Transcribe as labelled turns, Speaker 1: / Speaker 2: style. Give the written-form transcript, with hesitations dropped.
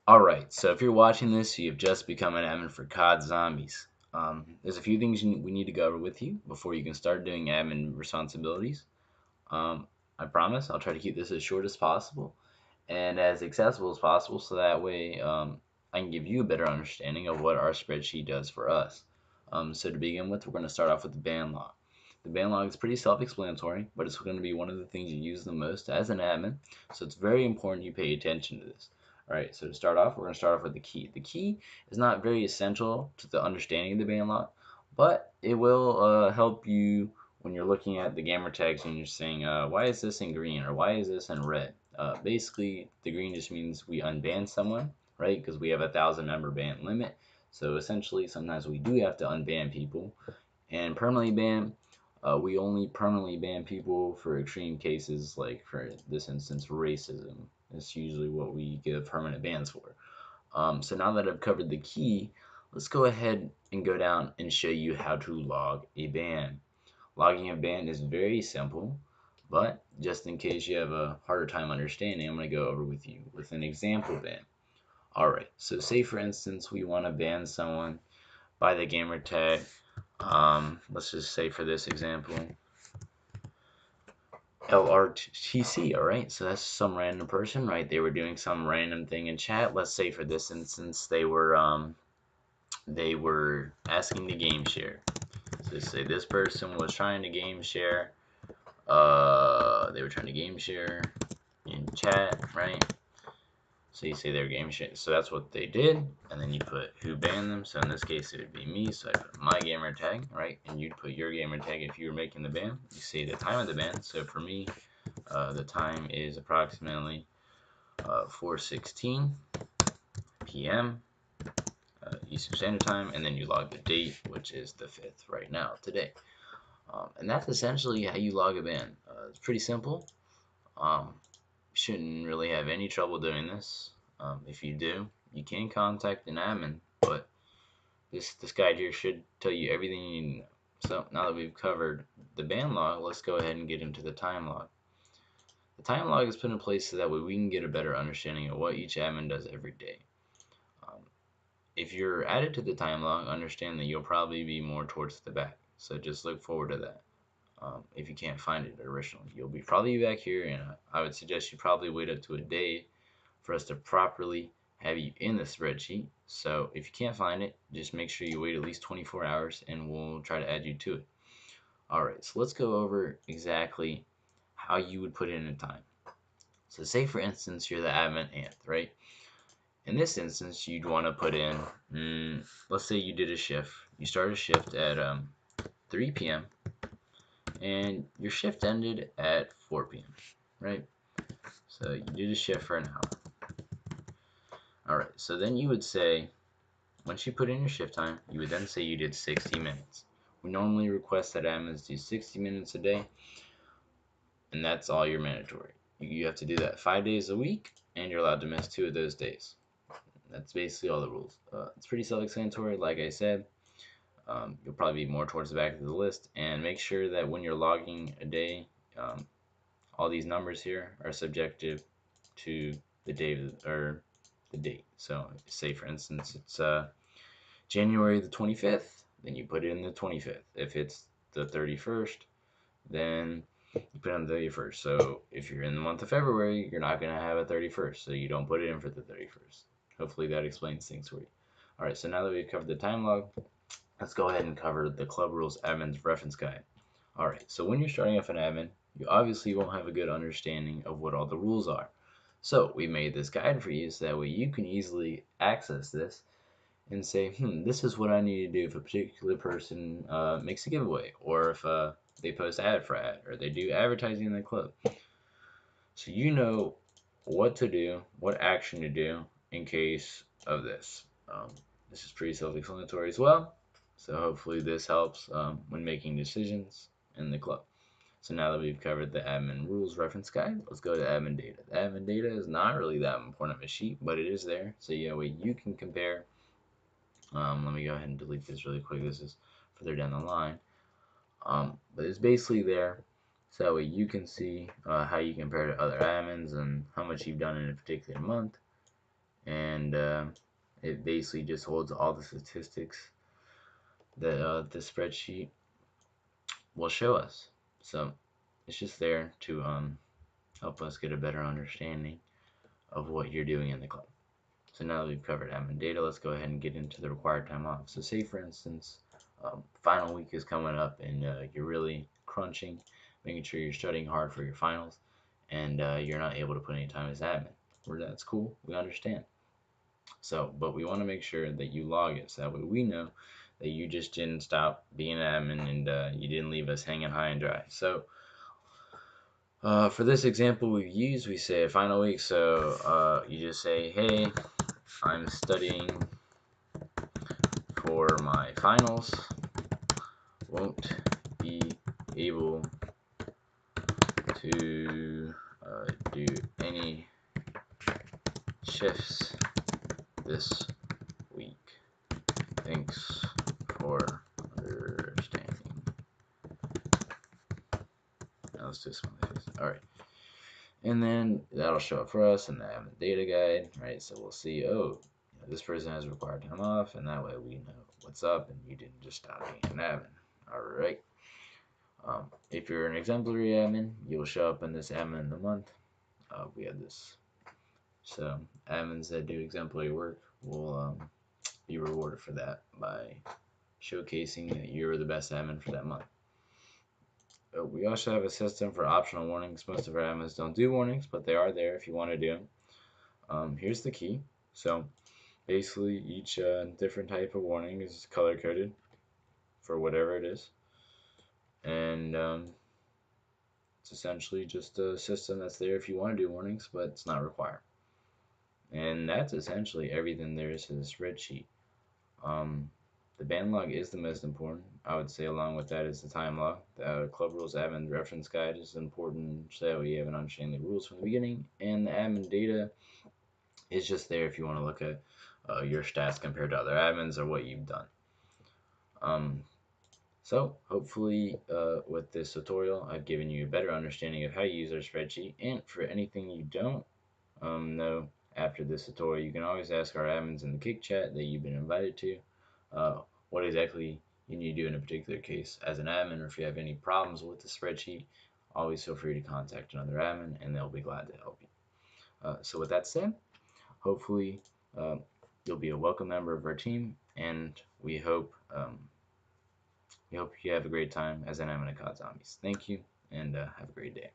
Speaker 1: Alright, so if you're watching this, you've just become an admin for COD Zombies. There's a few things we need to go over with you before you can start doing admin responsibilities. I promise I'll try to keep this as short as possible and as accessible as possible so that way I can give you a better understanding of what our spreadsheet does for us. So to begin with, we're going to start off with the ban log. The ban log is pretty self-explanatory, but it's going to be one of the things you use the most as an admin, so it's very important you pay attention to this. Alright, so to start off, we're going to start off with the key. The key is not very essential to the understanding of the ban log, but it will help you when you're looking at the gamer tags and you're saying, why is this in green or why is this in red? Basically, the green just means we unban someone, right? Because we have a 1,000 member ban limit. So essentially, sometimes we do have to unban people. And permanently ban, we only permanently ban people for extreme cases, like for this instance, racism. That's usually what we give permanent bans for. So now that I've covered the key, let's go ahead and go down and show you how to log a ban. Logging a ban is very simple, but just in case you have a harder time understanding, I'm going to go over with you with an example ban. Alright, so say for instance we want to ban someone by the gamer tag. Let's just say for this example, LRTC, alright? So that's some random person, right? They were doing some random thing in chat. Let's say for this instance they were asking to game share. So say this person was trying to game share. They were trying to game share in chat, right? So you say they're game share. So that's what they did, and then you put who banned them. So in this case, it would be me. So I put my gamer tag, right? And you'd put your gamer tag if you were making the ban. You say the time of the ban. So for me, the time is approximately 4:16 p.m. Eastern Standard Time, and then you log the date, which is the 5th right now, today. And that's essentially how you log a ban. It's pretty simple. Um, shouldn't really have any trouble doing this. If you do, you can contact an admin, but this guide here should tell you everything you need to know. So now that we've covered the ban log, let's go ahead and get into the time log. The time log is put in place so that way we can get a better understanding of what each admin does every day. Um, if you're added to the time log, understand that you'll probably be more towards the back. So just look forward to that. If you can't find it originally, you'll be probably back here, and I would suggest you probably wait up to a day for us to properly have you in the spreadsheet. So if you can't find it, just make sure you wait at least 24 hours and we'll try to add you to it. Alright, so let's go over exactly how you would put in a time. So say for instance you're the admin Anth, right? In this instance, you'd want to put in, let's say you did a shift. You started a shift at 3 p.m. and your shift ended at 4 p.m., right? So you did a shift for an hour. Alright, so then you would say, once you put in your shift time, you would then say you did 60 minutes. We normally request that admins do 60 minutes a day, and that's all you're mandatory. You have to do that 5 days a week, and you're allowed to miss 2 of those days. That's basically all the rules. It's pretty self-explanatory, like I said. You'll probably be more towards the back of the list, and make sure that when you're logging a day, all these numbers here are subjective to the day or the date. So say for instance it's January the 25th, then you put it in the 25th. If it's the 31st, then you put it on the 31st. So if you're in the month of February, you're not going to have a 31st, so you don't put it in for the 31st. Hopefully that explains things for you. Alright, so now that we've covered the time log, let's go ahead and cover the Club Rules Admin's Reference Guide. Alright, so when you're starting off an admin, you obviously won't have a good understanding of what all the rules are. So we made this guide for you so that way you can easily access this and say, this is what I need to do if a particular person makes a giveaway, or if they post ad for ad, or they do advertising in the club. So you know what to do, what action to do in case of this. This is pretty self-explanatory as well, so hopefully this helps when making decisions in the club. So now that we've covered the admin rules reference guide, let's go to admin data. The admin data is not really that important of a sheet, but it is there, so yeah, you can compare. Let me go ahead and delete this really quick. This is further down the line. But it's basically there, so that way you can see how you compare to other admins and how much you've done in a particular month. And and it basically just holds all the statistics that the spreadsheet will show us. So it's just there to help us get a better understanding of what you're doing in the club. So now that we've covered admin data, let's go ahead and get into the required time off. So say for instance, final week is coming up and you're really crunching, making sure you're studying hard for your finals, and you're not able to put any time as admin. Well, that's cool, we understand. So, but we want to make sure that you log it so that way we know that you just didn't stop being an admin and you didn't leave us hanging high and dry. So for this example we've used, we say final week, so you just say, hey, I'm studying for my finals, won't be able to do any shifts this week. Thanks for understanding. Now let's do smiley face. Alright. And then that'll show up for us in the admin data guide, right? So we'll see, oh, this person has required time off, and that way we know what's up and you didn't just stop being an admin. Alright. If you're an exemplary admin, you'll show up in this admin of the month. We have this. So admins that do exemplary work will be rewarded for that by showcasing that you're the best admin for that month. We also have a system for optional warnings. Most of our admins don't do warnings, but they are there if you want to do them. Here's the key. So basically each different type of warning is color coded for whatever it is, and it's essentially just a system that's there if you want to do warnings, but it's not required. And that's essentially everything there is to the spreadsheet. The band log is the most important. I would say along with that is the time log. The club rules admin reference guide is important so that we have an understanding of the rules from the beginning. And the admin data is just there if you want to look at your stats compared to other admins or what you've done. So hopefully with this tutorial I've given you a better understanding of how you use our spreadsheet, and for anything you don't know after this tutorial, you can always ask our admins in the Kick chat that you've been invited to what exactly you need to do in a particular case as an admin, or if you have any problems with the spreadsheet, always feel free to contact another admin and they'll be glad to help you. So with that said, hopefully you'll be a welcome member of our team, and we hope you have a great time as an admin of COD Zombies. Thank you, and have a great day.